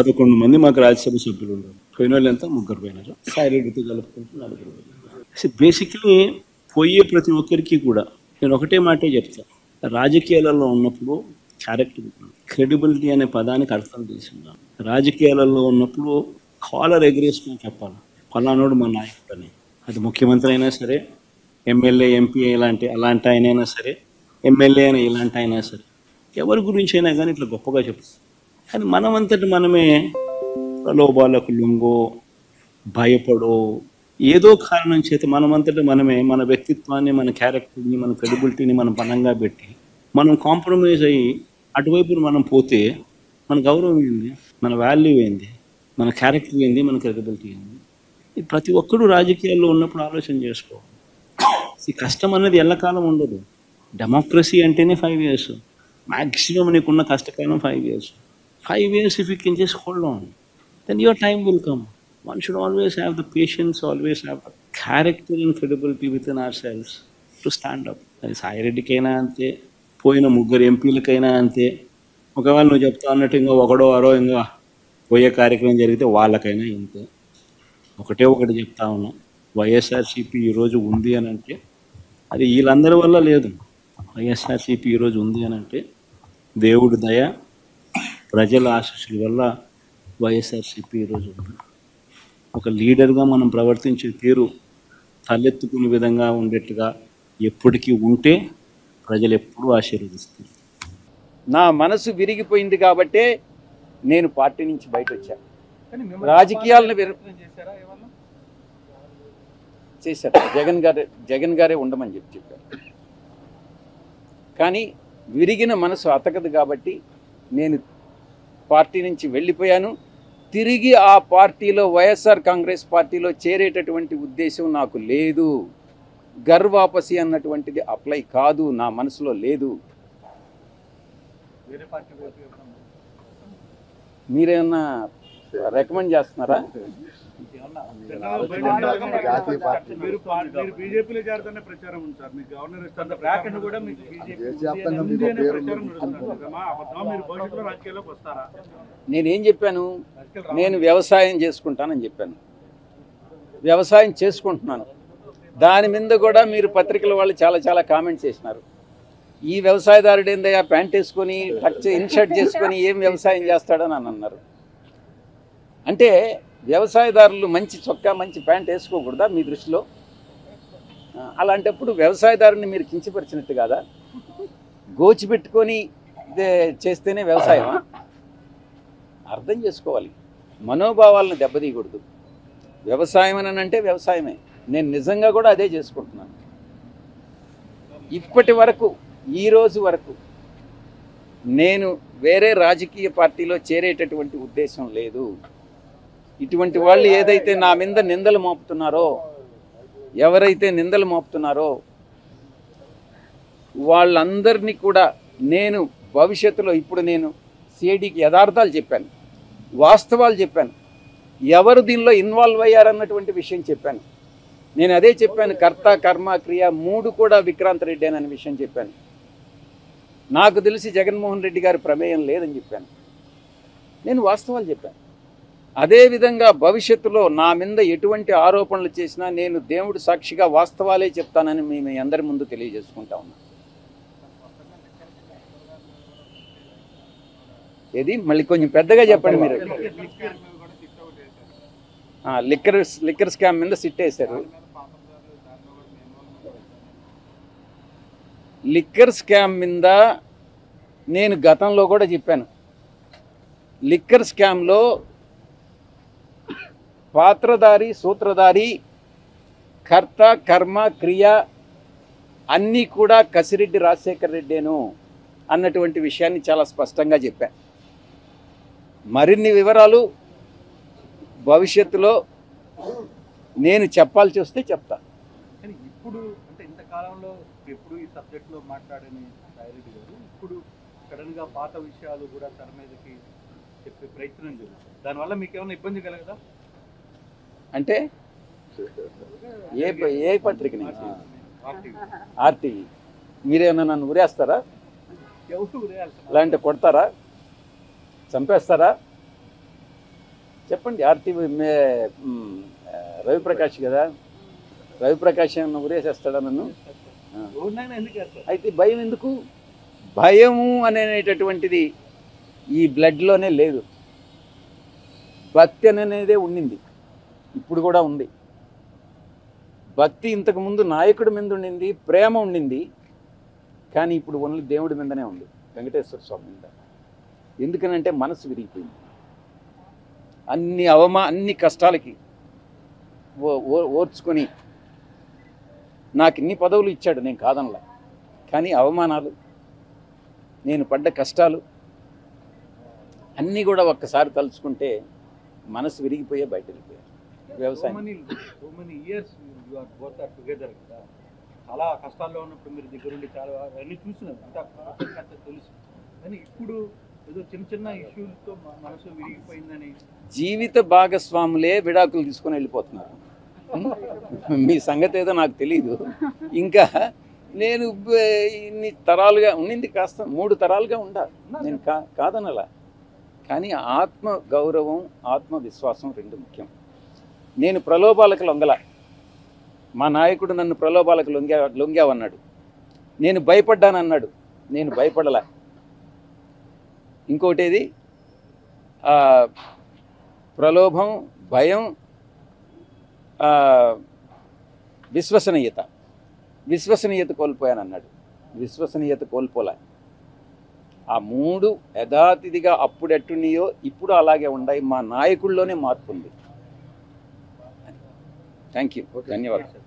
11 మంది మాకు రాజ్యసభ సభ్యులు ఉన్నారు. పోయిన వాళ్ళు ఎంత? 3 పోయినారు. సాయిరెడ్డితో కలుపుకుంటూ 4 పోయినారు. బేసిక్లీ పోయే ప్రతి ఒక్కరికి కూడా నేను ఒకటే మాటే చెప్తా, రాజకీయాలలో ఉన్నప్పుడు క్యారెక్టర్, క్రెడిబిలిటీ అనే పదానికి అర్థం తెలిసిందా. రాజకీయాలలో ఉన్నప్పుడు కాలర్ ఎగరేసుకొని చెప్పాలి, ఫలానోడు మా నాయకుడు అని. అది ముఖ్యమంత్రి అయినా సరే, ఎమ్మెల్యే ఎంపీ అలాంటి ఆయనైనా సరే, ఎమ్మెల్యే అయినా ఇలాంటి అయినా సరే, ఎవరి గురించి అయినా కానీ ఇట్లా గొప్పగా చెప్తాం. కానీ మనమంతటి మనమే ప్రలోభాలకు లొంగో, భయపడో, ఏదో కారణం చేత మనమంతటి మనమే మన వ్యక్తిత్వాన్ని, మన క్యారెక్టర్ని, మన క్రెడిబిలిటీని మనం పనంగా పెట్టి మనం కాంప్రమైజ్ అయ్యి అటువైపు మనం పోతే మన గౌరవం ఏంది, మన వాల్యూ ఏంది, మన క్యారెక్టర్ ఏంది, మన క్రెడిబిలిటీ ఏంది? ఇది ప్రతి ఒక్కరూ రాజకీయాల్లో ఉన్నప్పుడు ఆలోచన చేసుకోవాలి. ఈ కష్టం అనేది ఎల్లకాలం ఉండదు. డెమోక్రసీ అంటేనే 5 years. మ్యాక్సిమం నీకున్న కష్టకాలం 5 years. 5 years if you can just hold on, then your time will come. One should always have the patience, always have the character and credibility within ourselves to stand up. అది సాయిరెడ్డికైనా అంతే, పోయిన 3 ఎంపీలకైనా అంతే. ఒకవేళ నువ్వు చెప్తా అన్నట్టు ఇంకా ఒకడో అరో ఇంకా పోయే కార్యక్రమం జరిగితే వాళ్ళకైనా ఇంతే. ఒకటి చెప్తా ఉన్నా, వైఎస్ఆర్సీపీ ఈరోజు ఉంది అని అంటే అది వీళ్ళందరి వల్ల లేదు. వైఎస్ఆర్సీపీ ఈరోజు ఉంది అని అంటే దేవుడి దయ, ప్రజల ఆశీస్సుల వల్ల వైఎస్ఆర్సీపీ ఈరోజు ఉంది. ఒక లీడర్గా మనం ప్రవర్తించే తీరు తలెత్తుకునే విధంగా ఉండేట్టుగా ఎప్పటికీ ఉంటే ప్రజలు ఎప్పుడూ ఆశీర్వదిస్తారు. నా మనసు విరిగిపోయింది కాబట్టే నేను పార్టీ నుంచి బయట వచ్చాను. రాజకీయాలను చేశారు. జగన్ గారే ఉండమని చెప్పారు. కానీ విరిగిన మనసు అతకదు కాబట్టి నేను పార్టీ నుంచి వెళ్ళిపోయాను. తిరిగి ఆ పార్టీలో, వైఎస్ఆర్ కాంగ్రెస్ పార్టీలో చేరేటటువంటి ఉద్దేశం నాకు లేదు. గర్వాపసి అన్నటువంటిది అప్లై కాదు, నా మనసులో లేదు. మీరేమన్నా రికమెండ్ చేస్తున్నారా? నేనేం చెప్పాను? నేను వ్యవసాయం చేసుకుంటానని చెప్పాను. వ్యవసాయం చేసుకుంటున్నాను. దాని మీద కూడా మీరు పత్రికల వాళ్ళు చాలా కామెంట్స్ చేసినారు. ఈ వ్యవసాయదారుడు ఏందయ్యా ప్యాంట్ వేసుకొని టచ్ ఇన్షర్ట్ చేసుకొని ఏం వ్యవసాయం చేస్తాడని అని అన్నారు. అంటే వ్యవసాయదారులు మంచి చొక్కా, మంచి ప్యాంట్ వేసుకోకూడదా మీ దృష్టిలో? అలాంటప్పుడు వ్యవసాయదారుని మీరు కించపరిచినట్టు కాదా? గోచిపెట్టుకొని చేస్తేనే వ్యవసాయమా? అర్థం చేసుకోవాలి. మనోభావాలను దెబ్బతీయకూడదు. వ్యవసాయం అని అంటే వ్యవసాయమే. నేను నిజంగా కూడా అదే చేసుకుంటున్నాను. ఇప్పటి వరకు, ఈ రోజు వరకు నేను వేరే రాజకీయ పార్టీలో చేరేటటువంటి ఉద్దేశం లేదు. ఇటువంటి వాళ్ళు ఏదైతే నా మీద నిందలు మోపుతున్నారో, ఎవరైతే నిందలు మోపుతున్నారో వాళ్ళందరినీ కూడా నేను భవిష్యత్తులో, ఇప్పుడు నేను సిఐడికి యథార్థాలు చెప్పాను, వాస్తవాలు చెప్పాను, ఎవరు దీనిలో ఇన్వాల్వ్ అయ్యారన్నటువంటి విషయం చెప్పాను. నేను అదే చెప్పాను, కర్త కర్మ క్రియ 3 కూడా విక్రాంత్ రెడ్డి అనే విషయం చెప్పాను. నాకు తెలిసి జగన్మోహన్ రెడ్డి గారి ప్రమేయం లేదని చెప్పాను. నేను వాస్తవాలు చెప్పాను. అదేవిధంగా భవిష్యత్తులో నా మీద ఎటువంటి ఆరోపణలు చేసినా నేను దేవుడు సాక్షిగా వాస్తవాలే చెప్తానని మీ అందరి ముందు తెలియజేసుకుంటా ఉన్నా. ఏది మళ్ళీ కొంచెం పెద్దగా చెప్పండి మీరు. లిక్కర్ స్కామ్ మీద సిట్ వేశారు. లిక్కర్ స్కామ్ మీద నేను గతంలో కూడా చెప్పాను. లిక్కర్ స్కామ్లో పాత్రధారి, సూత్రధారి, కర్త కర్మ క్రియ అన్నీ కూడా కసిరెడ్డి రాజశేఖర రెడ్డేను అన్నటువంటి విషయాన్ని చాలా స్పష్టంగా చెప్పాను. మరిన్ని వివరాలు భవిష్యత్తులో నేను చెప్పాల్సి వస్తే చెప్తా. కానీ ఇప్పుడు అంటే ఇంతకాలంలో ఎప్పుడు ఈ సబ్జెక్ట్లో మాట్లాడని సాయిరెడ్డి గారు ఇప్పుడు సడన్గా పాత విషయాలు కూడా తెర మీదకి చెప్పే ప్రయత్నం జరుగుతుంది. దానివల్ల మీకు ఏమైనా ఇబ్బంది కలగదా? అంటే ఏ పత్రికని? ఆర్టీవీ. మీరేమన్నా నన్ను ఉరేస్తారా? లేదంటే కొడతారా? చంపేస్తారా? చెప్పండి. రవిప్రకాష్ కదా, రవిప్రకాష్ ఏమన్నా ఊరేసేస్తాడా నన్ను? అయితే భయం ఎందుకు? భయము అనేటటువంటిది ఈ బ్లడ్లోనే లేదు. భక్తి అనేదే ఉండింది, ఇప్పుడు కూడా ఉంది. భక్తి ఇంతకుముందు నాయకుడి మీద ఉండింది, ప్రేమ ఉండింది, కానీ ఇప్పుడు ఓన్లీ దేవుడి మీదనే ఉంది, వెంకటేశ్వర స్వామి మీద. ఎందుకనంటే మనసు విరిగిపోయింది. అన్ని కష్టాలకి ఓర్చుకొని నాకు ఇన్ని పదవులు ఇచ్చాడు, నేను కాదనలా. కానీ అవమానాలు, నేను పడ్డ కష్టాలు అన్నీ కూడా ఒక్కసారి తలుచుకుంటే మనసు విరిగిపోయే బయట వెళ్ళిపోయారు. వ్యవసాయం చాలా కష్టాల్లో ఉన్నప్పుడు మీరు దగ్గరుండి చాలా అన్నీ చూసినారు, అంతా తెలుసు. కానీ ఇప్పుడు ఏదో చిన్న చిన్న ఇష్యూలతో మనసు విరిగిపోయిందని జీవిత భాగస్వాములే విడాకులు తీసుకొని వెళ్ళిపోతున్నారు. మీ సంగతి ఏదో నాకు తెలీదు. ఇంకా నేను ఇన్ని తరాలుగా ఉండింది, కాస్త 3 తరాలుగా ఉండాలి, నేను కాదనలా. కానీ ఆత్మ గౌరవం, ఆత్మవిశ్వాసం 2 ముఖ్యం. నేను ప్రలోభాలకు లొంగల. మా నాయకుడు నన్ను ప్రలోభాలకు లొంగావన్నాడు, నేను భయపడ్డానన్నాడు, నేను భయపడలా. ఇంకోటేది ప్రలోభం, భయం, విశ్వసనీయత కోల్పోయానన్నాడు. విశ్వసనీయత కోల్పోలే. ఆ 3 యథాతిథిగా అప్పుడెట్టున్నాయో ఇప్పుడు అలాగే ఉన్నాయి. మా నాయకుల్లోనే మార్పు ఉంది. థ్యాంక్ యూ, ధన్యవాదాలు.